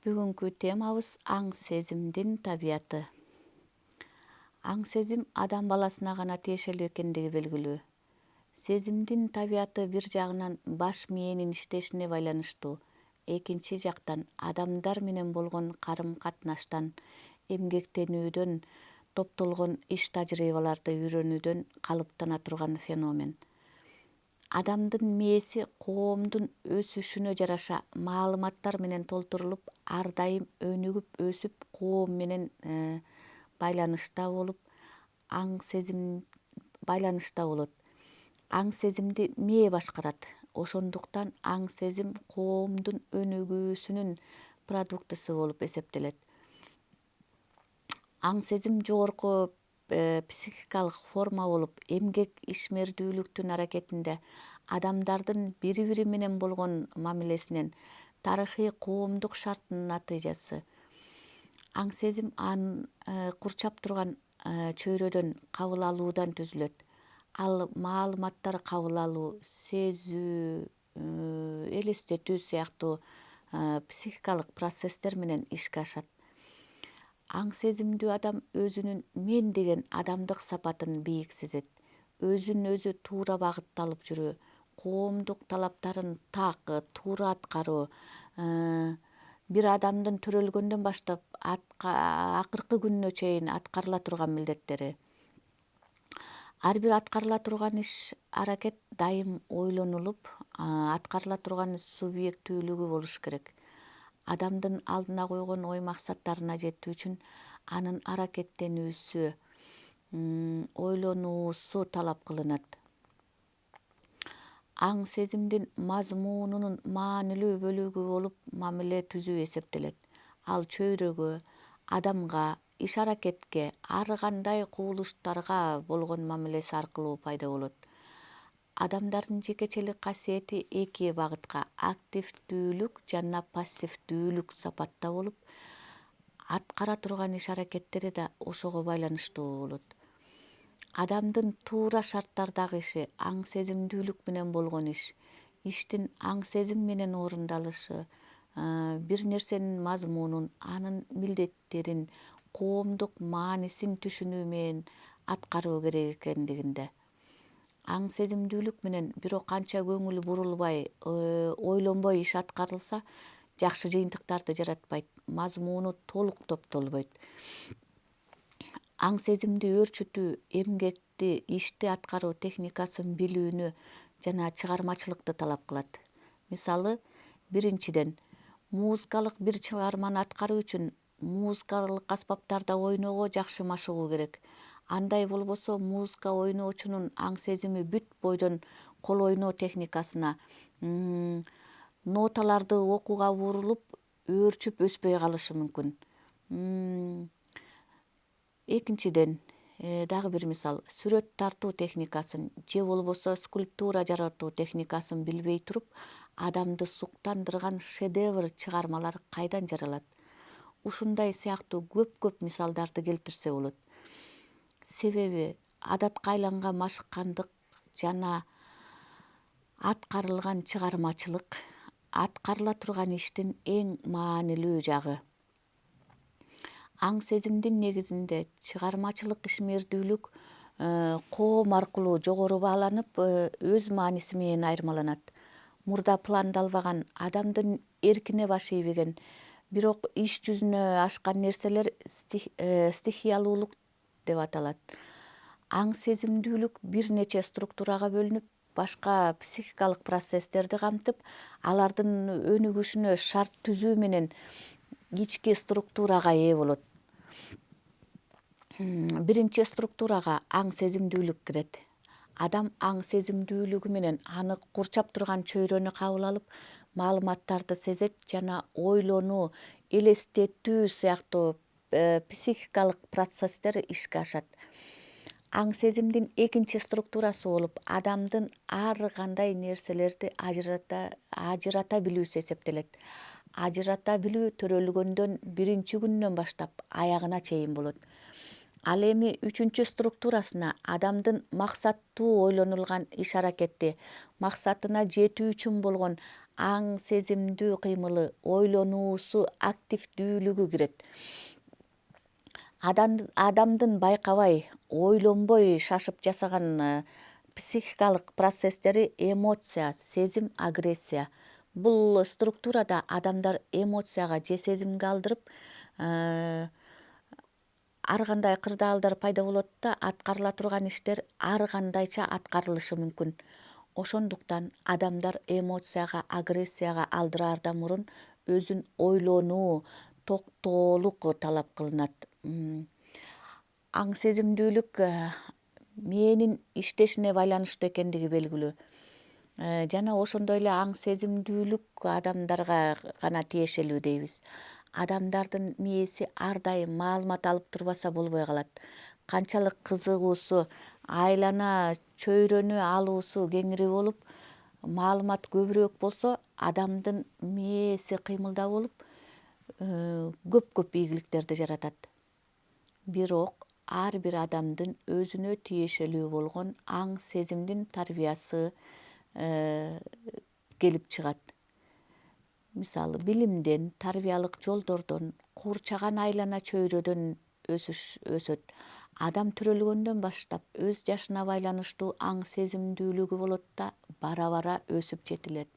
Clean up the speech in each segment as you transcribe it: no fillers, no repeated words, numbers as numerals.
Бүгүнкү темабыз аң сезимдин табияты. Аң сезим адам баласына гана тиешелүү экендиги белгилүү. Сезимдин табияты бир жагынан баш мээнин иштешине байланыштуу, экинчи жактан адамдар менен болгон карым-катнаштан, эмгектенүүдөн, топтолгон иш-тажрыйбаларды үйрөнүүдөн калыптана турган феномен. Адамдын мээси коомдун өсүшүнө жараша маалыматтар менен толтурулуп, ар дайым өнүгүп өсүп, коом менен байланышта болуп, байланышта болот. Аң сезимди мээ башкарат. Ошондуктан аң сезим коомдун өнүгүүсүнүн продуктысы болуп эсептелет. Аң сезим жогорку психикалык форма болуп, эмгек ишмердүүлүктүн аракетинде, адамдардын бири-бири менен болгон мамилесинен, тарыхый коомдук шарттын натыйжасы. Аң сезим курчап турган чөйрөдөн кабыл алуудан түзүлөт. Ал маалыматтар кабыл алуу, сезүү, элестетүү сыяктуу психикалык процесстер менен ишке ашат. Аң сезимдүү адам өзүнүн мен деген адамдык сапатын бийик сезет. Өзүн өзү туура багытта алып жүрүү, коомдук талаптарын так, туура аткаруу, бир адамдын төрөлгөндөн баштап акыркы күнүнө чейин аткарыла турган милдеттери. Ар бир аткарыла турган иш-аракет дайым ойлонулуп, аткарыла турган субъектүүлүгү болуш керек. Адамдын алдына койгон ой максаттарына жетүү үчүн анын аракеттенүүсү, ойлонуусу талап кылынат. Аң сезимдин мазмунунун маанилүү бөлүгү болуп мамиле түзүү эсептелет. Ал чөйрөгө, адамга, иш-аракетке, ар кандай кубулуштарга болгон мамилеси аркылуу пайда болот. Адамдардын жекечелик касиети эки багытка — активдүүлүк жана пассивдүүлүк сапатта болуп, аткара турган иш-аракеттери да ошого байланыштуу болот. Адамдын туура шарттардагы иши аң сезимдүүлүк менен болгон иш, иштин аң сезим менен орундалышы, бир нерсенин мазмунун, анын милдеттерин, коомдук маанисин түшүнүү менен аткаруу керек экендигинде. Аң сезимдүүлүк менен бирок канча көңүл бурулбай, ойлонбой иш аткарылса, жакшы жыйынтыктарды жаратпайт, мазмуну толук топтолбойт. Аң сезимди өөрчүтүү эмгекти, ишти аткаруу техникасын билүүнү жана чыгармачылыкты талап кылат. Мисалы, биринчиден, музыкалык бир чыгарманы аткаруу үчүн музыкалык аспаптарда ойноого жакшы машыгуу керек. Андай болбосо музыка ойноочунун аң сезими бүт бойдон кол ойноо техникасына, ноталарды окууга бурулуп, өөрчүп өспөй калышы мүмкүн. Экинчиден, дагы бир мисал, сүрөт тартуу техникасын же болбосо скульптура жаратуу техникасын билбей туруп, адамды суктандырган шедевр чыгармалар кайдан жаралат? Ушундай сыяктуу көп мисалдарды келтирсе болот. Себеби адатка айланган машыккандык жана аткарылган чыгармачылык аткарыла турган иштин эң маанилүү жагы. Аң сезимдин негизинде чыгармачылык ишмердүүлүк коом аркылуу жогору бааланып, өз мааниси менен айырмаланат. Мурда пландалбаган, адамдын эркине баш ийбеген, бирок иш жүзүнө ашкан нерселер стихиялуулук деп аталат. Аң сезимдүүлүк бир нече структурага бөлүнүп, башка психикалык процесстерди камтып, алардын өнүгүшүнө шарт түзүү менен ички структурага ээ болот. Биринчи структурага аң сезимдүүлүк кирет. Адам аң сезимдүүлүгү менен аны курчап турган чөйрөнү кабыл алып, маалыматтарды сезет жана ойлонуу, элестетүү сыяктуу психикалык процесстер ишке ашат. Аң сезимдин экинчи структурасы болуп, адамдын ар кандай нерселерди ажырата билүүсү эсептелет. Ажырата билүү төрөлгөндөн биринчи күнүнөн баштап аягына чейин болот. Ал эми үчүнчү структурасына адамдын максаттуу ойлонулган иш-аракети, максатына жетүү үчүн болгон аң сезимдүү кыймылы, ойлонуусу, активдүүлүгү кирет. Адамдын байкабай, ойлонбой шашып жасаган психикалык процесстери эмоция, сезим, агрессия. Бул структурада адамдар эмоцияга же сезимге алдырып, ар кандай кырдаалдар пайда болот да, аткарыла турган иштер ар кандайча аткарылышы мүмкүн. Ошондуктан адамдар эмоцияга, агрессияга алдыраардан мурун өзүн ойлонуу, токтоолук талап кылынат. Аң сезимдүүлүк мээнин иштешине байланыштуу экендиги белгилүү. Жана ошондой эле аң сезимдүүлүк адамдарга гана тиешелүү дейбиз. Адамдардын мээси ар дайым маалымат алып турбаса болбой калат. Канчалык кызыгуусу, айлана чөйрөнү алуусу кеңири болуп, маалымат көбүрөөк болсо, адамдын мээси кыймылдаа болуп, көп ийгиликтерди жаратат. Бирок ар бир адамдын өзүнө тиешелүү болгон аң сезимдин тарбиясы келип чыгат. Мисалы, билимден, тарбиялык жолдордон, куурчаган айлана чөйрөдөн өсөт. Адам төрөлгөндөн баштап өз жашына байланыштуу аң сезимдүүлүгү болот да, бара өсүп жетилет.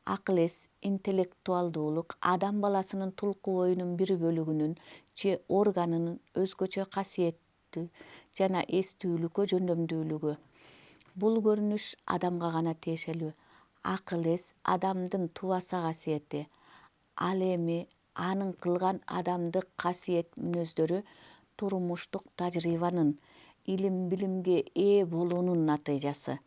Акыл эс, интеллектуалдуулук адам баласынын тулку оюнун бир бөлүгүнүн же органынын өзгөчө касиеттүү жана эстүүлүккө жөндөмдүүлүгү. Бул көрүнүш адамга гана тиешелүү. Акыл эс адамдын тубаса касиети. Ал эми анын кылган адамдык касиет мүнөздөрү турмуштук тажрыйбанын, илим билимге ээ болуунун натыйжасы.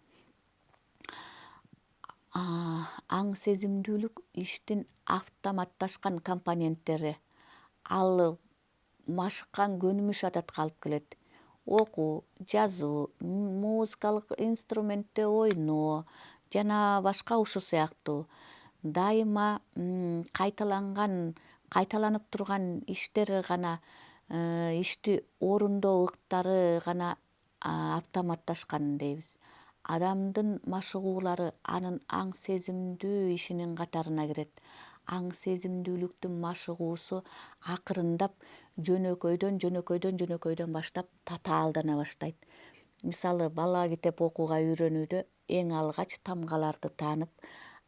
Аң сезимдүүлүк иштин автоматташкан компоненттери. Ал машыккан көнүмүш адатка алып келет. Окуу, жазуу, музыкалык инструментте ойноо жана башка ушул сыяктуу дайыма кайталанып турган иштер гана, ишти орундоо ыктары гана автоматташкан дейбиз. Адамдын машыгуулары анын аң сезимдүү ишинин катарына кирет. Аң сезимдүүлүктүн машыгуусу акырындап жөнөкөйдөн баштап татаалдана баштайт. Мисалы, бала китеп окууга үйрөнүүдө эң алгач тамгаларды таанып,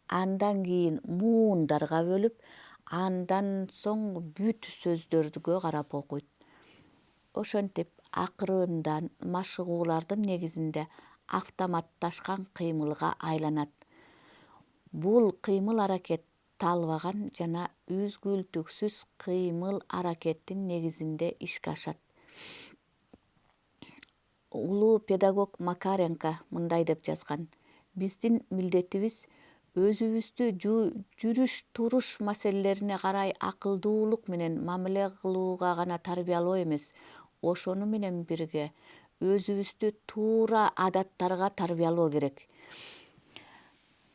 андан кийин муундарга бөлүп, андан соң бүт сөздөргө карап окуйт. Ошентип акырындан машыгуулардын негизинде автоматташкан кыймылга айланат. Бул кыймыл аракет талбаган жана үзгүлтүксүз кыймыл аракеттин негизинде ишке ашат. Улуу педагог Макаренко мындай деп жазган: биздин милдетибиз өзүбүздү жүрүш туруш маселелерине карай акылдуулук менен мамиле кылууга гана тарбиялоо эмес, ошону менен бирге өзүбүздү туура адаттарга тарбиялоо керек.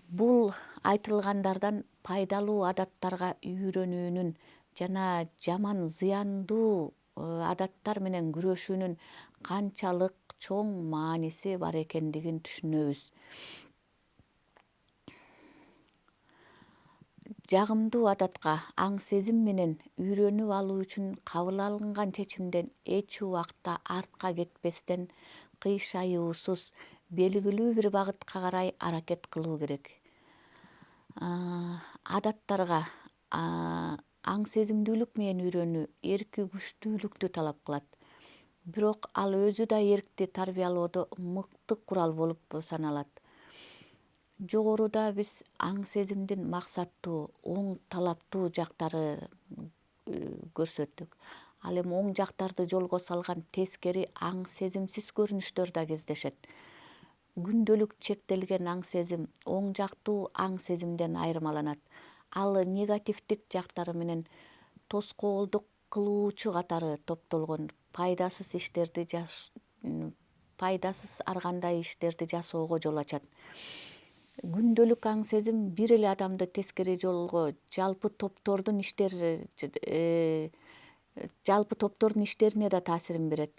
Бул айтылгандардан пайдалуу адаттарга үйрөнүүнүн жана жаман зыяндуу адаттар менен күрөшүүнүн канчалык чоң мааниси бар экендигин түшүнөбүз. Жагымдуу адатка аң сезим менен үйрөнүп алуу үчүн кабыл алынган чечимден эч убакта артка кетпестен, кыйшаюусуз белгилүү бир багытка карай аракет кылуу керек. Адаттарга аң сезимдүүлүк менен үйрөнүү эрки күчтүүлүктү талап кылат. Бирок ал өзү да эркти тарбиялоодо мыкты курал болуп саналат. Жогоруда биз аң сезимдин максаттуу, оң талаптуу жактары көрсөттүк. Ал эми оң жактарды жолго салган тескери аң сезимсиз көрүнүштөр да кездешет. Күндөлүк чектелген аң сезим оң жактуу аң сезимден айырмаланат. Ал негативдик жактары менен тоскоолдук кылуучу катары топтолгон, пайдасыз ар кандай иштерди жасоого жол ачат. Күндөлүк аң сезим бир эле адамды тескери жолго жалпы топтордун иштерине да таасирин берет.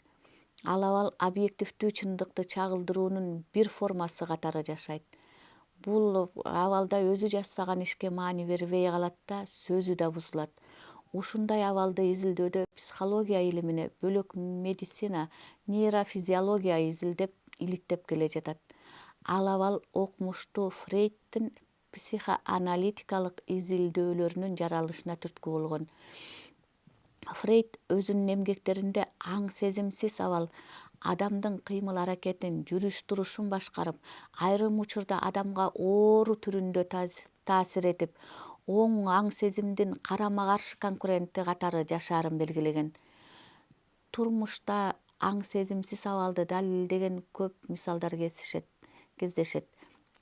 Ал объективдүү чындыкты чагылдыруунун бир формасы катары жашайт. бул абалда өзү жасаган ишке маани бербей калат да, сөзү да бузулат. Ушундай абалды изилдөөдө психология илимине бөлөк медицина, нейрофизиология иликтеп келе жатат. Ал абал окумуштуу Фрейдтин психоаналитикалык изилдөөлөрүнүн жаралышына түрткү болгон. Фрейд өзүнүн эмгектеринде аң сезимсиз абал адамдын кыймыл аракетин, жүрүш турушун башкарып, айрым учурда адамга оору түрүндө таасир этип, оң аң сезимдин карама каршы конкуренти катары жашаарын белгилеген. Турмушта аң сезимсиз абалды далилдеген көп мисалдар кездешет.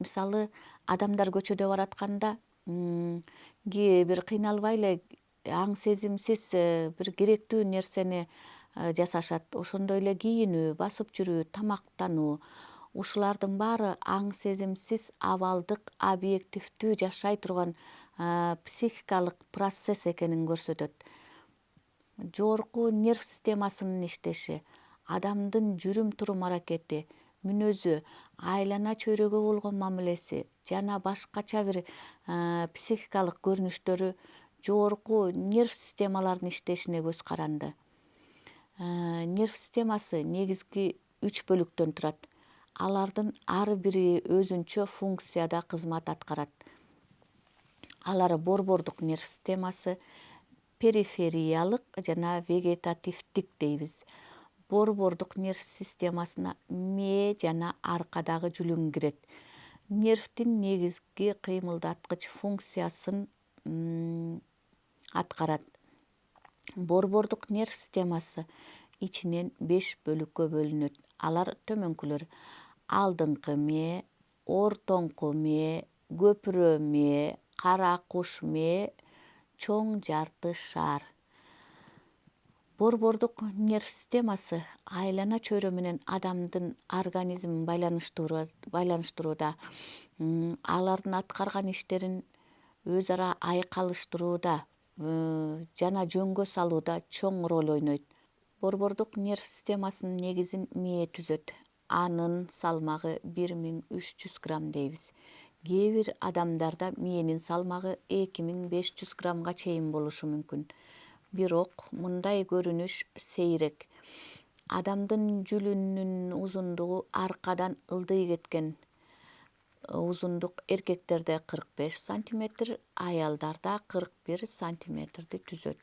Мисалы, адамдар көчөдө баратканда бир кыйналбай эле аң сезимсиз бир керектүү нерсени жасашат. Ошондой эле кийинүү, басып жүрүү, тамактануу. Ушулардын баары аң сезимсиз абалдык объективдүү жашай турган психикалык процесс экенин көрсөтөт. Жогорку нерв системасынын иштеши, адамдын жүрүм-турум аракети, мүнөзү, айлана чөйрөгө болгон мамилеси жана башкача бир психикалык көрүнүштөрү жогорку нерв системаларынын иштешине көз каранды. Нерв системасы негизги 3 бөлүктөн турат. Алардын ар бири өзүнчө функцияда кызмат аткарат. Алар борбордук нерв системасы, перифериялык жана вегетативдик дейбиз. Борбордук нерв системасына мээ жана аркадагы жүлүң кирет. Нервдин негизги кыймылдаткыч функциясын аткарат. Борбордук нерв системасы ичинен 5 бөлүккө бөлүнөт. Алар төмөнкүлөр: алдыңкы мээ, ортоңку мээ, көпүрө мээ, кара куш мээ, чоң жарты шаар. Борбордук нерв системасы айлана чөйрө менен адамдын организмин байланыштырууда, алардын аткарган иштерин өз ара айкалыштырууда жана жөнгө салууда чоң роль ойнойт. Борбордук нерв системасынын негизин мээ түзөт. Анын салмагы 1300 грамм дейбиз. Кээ бир адамдарда мээнин салмагы 2500 граммга чейин болушу мүмкүн. Бирок мындай көрүнүш сейрек. Адамдын жүлүнүнүн узундугу аркадан ылдый кеткен. Узундук эркектерде 45 сантиметр, аялдарда 41 сантиметрди түзөт.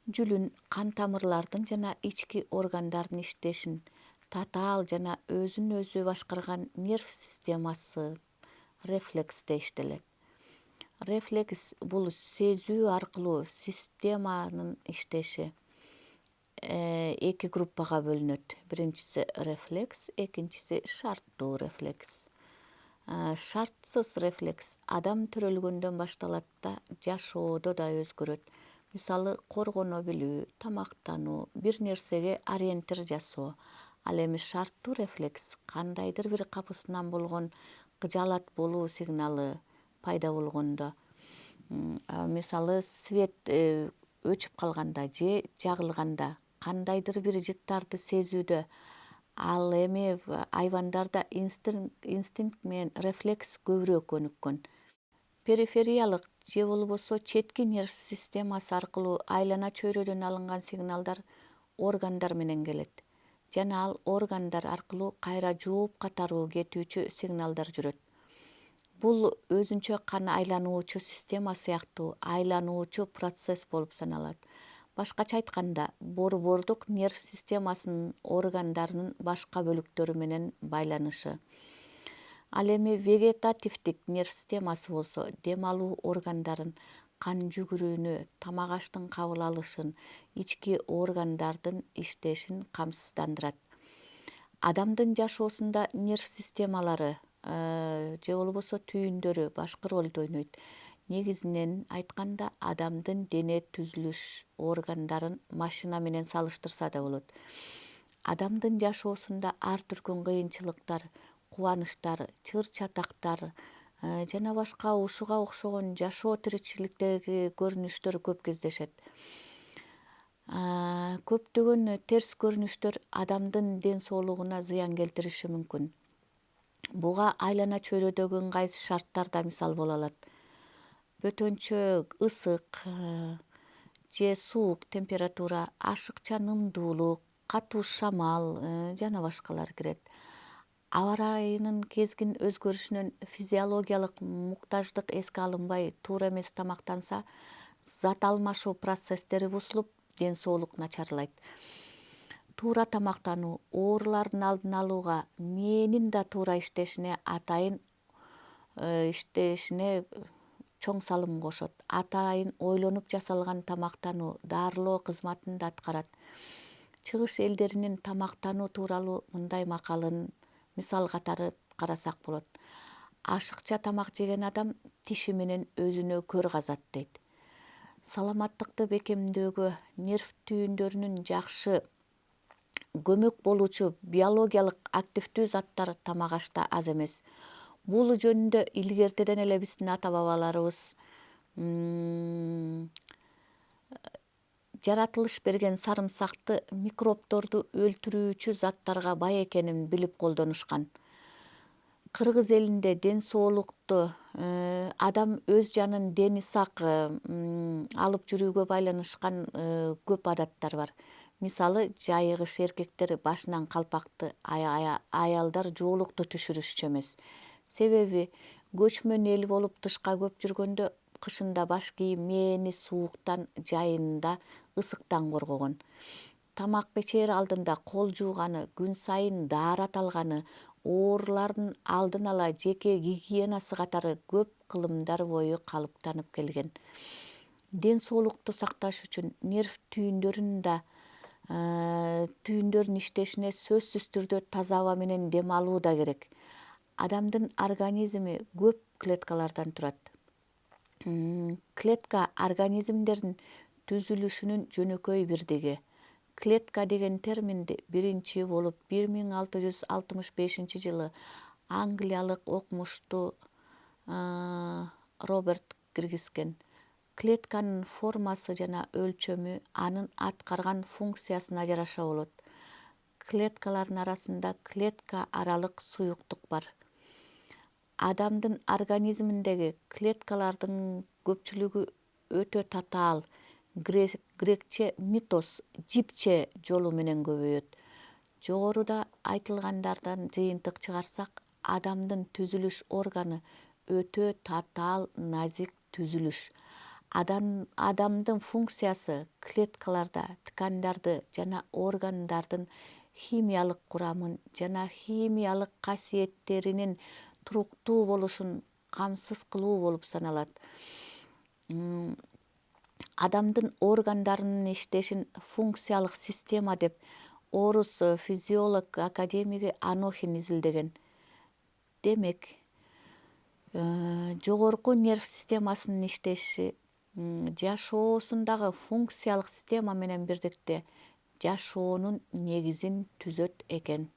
Жүлүн кан тамырлардын жана ички органдардын иштешин татаал жана өзүн өзү башкарган нерв системасы рефлексте иштелет. Рефлекс бул сезүү аркылуу системанын иштеши. Эки группага бөлүнөт. Биринчиси рефлекс, экинчиси шарттуу рефлекс. Шартсыз рефлекс адам төрөлгөндөн башталат да жашоодо да өзгөрөт. Мисалы, коргоно билүү, тамактануу, бир нерсеге ориентир жасоо. Ал эми шарттуу рефлекс кандайдыр бир капысынан болгон кыжаалат болуу сигналы пайда болгондо, мисалы, свет өчүп калганда же жагылганда, кандайдыр бир жыттарды сезүүдө. Ал эми айвандарда инстинкт менен рефлекс көбүрөөк өнүккөн. Перифериялык же болбосо четки нерв системасы аркылуу айлана чөйрөдөн алынган сигналдар органдар менен келет. Жана ал органдар аркылуу кайра жууп катаруу кетүүчү сигналдар жүрөт. Бул өзүнчө кан айлануучу система сыяктуу айлануучу процесс болуп саналат. Башкача айтканда, борбордук нерв системасынын органдарынын башка бөлүктөрү менен байланышы. Ал эми вегетативдик нерв системасы болсо дем алуу органдарын, кан жүгүрүүнү, тамак аштын кабыл алышын, ички органдардын иштешин камсыздандырат. Адамдын жашоосунда нерв системалары же болбосо түйүндөрү башкы ролду ойнойт. Негизинен айтканда, адамдын дене түзүлүш органдарын машина менен салыштырса да болот. Адамдын жашоосунда ар түркүн кыйынчылыктар, кубанычтар, чыр-чатактар жана башка ушуга окшогон жашоо тиричиликтеги көрүнүштөр көп кездешет. Көптөгөн терс көрүнүштөр адамдын ден соолугуна зыян келтириши мүмкүн. Буга айлана чөйрөдөгү ыңгайсыз шарттар да мисал боло алат. Бөтөнчө ысык же суук температура, ашыкча нымдуулук, катуу шамал жана башкалар кирет. Аба ырайынын кезгин өзгөрүшүнөн физиологиялык муктаждык эске алынбай, туура эмес тамактанса, зат алмашуу процесстери бузулуп, ден соолук начарлайт. Туура тамактануу оорулардын алдын алууга, мээнин да туура иштешине чоң салым кошот. Атайын ойлонуп жасалган тамактануу дарылоо кызматын да аткарат. Чыгыш элдеринин тамактануу тууралуу мындай макалын мисал катары карасак болот. Ашыкча тамак жеген адам тиши менен өзүнө көр казат дейт. Саламаттыкты бекемдөөгө нерв түйүндөрүнүн жакшы көмөк болуучу биологиялык активдүү заттар тамак ашта аз эмес. Бул жөнүндө илгертеден эле биздин ата бабаларыбыз жаратылыш берген сарымсакты микробдорду өлтүрүүчү заттарга бай экенин билип колдонушкан. Кыргыз элинде ден соолукту адам өз жанын дени сак алып жүрүүгө байланышкан көп адаттар бар. Мисалы, жайыгыш эркектер башынан калпакты, аялдар жоолукту түшүрүшчү эмес. Себеби көчмөн эл болуп тышка көп жүргөндө кышында баш кийим мээни сууктан, жайында ысыктан коргогон. Тамак ичер алдында кол жууганы, күн сайын даарат алганы, оорулардын алдын ала жеке гигиенасы катары көп кылымдар бою калыптанып келген. Ден соолукту сакташ үчүн нерв түйүндөрдүн иштешине сөзсүз түрдө таза аба менен дем алуу да керек. Адамдын организми көп клеткалардан турат. Клетка организмдердин түзүлүшүнүн жөнөкөй бирдиги. Клетка деген терминди биринчи болуп 1665-жылы англиялык окумуштуу Роберт киргизген. Клетканын формасы жана өлчөмү анын аткарган функциясына жараша болот. Клеткалардын арасында клетка аралык суюктук бар. Адамдын организминдеги клеткалардын көпчүлүгү өтө татаал, грекче митоз, жипче жолу менен көбөйөт. Жогоруда айтылгандардан жыйынтык чыгарсак, адамдын түзүлүш органы өтө татаал, назик түзүлүш. Адамдын функциясы клеткаларда ткандарды жана органдардын химиялык курамын жана химиялык касиеттеринин туруктуу болушун камсыз кылуу болуп саналат. Адамдын органдарынын иштешин функциялык система деп орус физиолог академиги Анохин изилдеген. Демек, жогорку нерв системасынын иштеши жашоосундагы функциялык система менен бирдикте жашоонун негизин түзөт экен.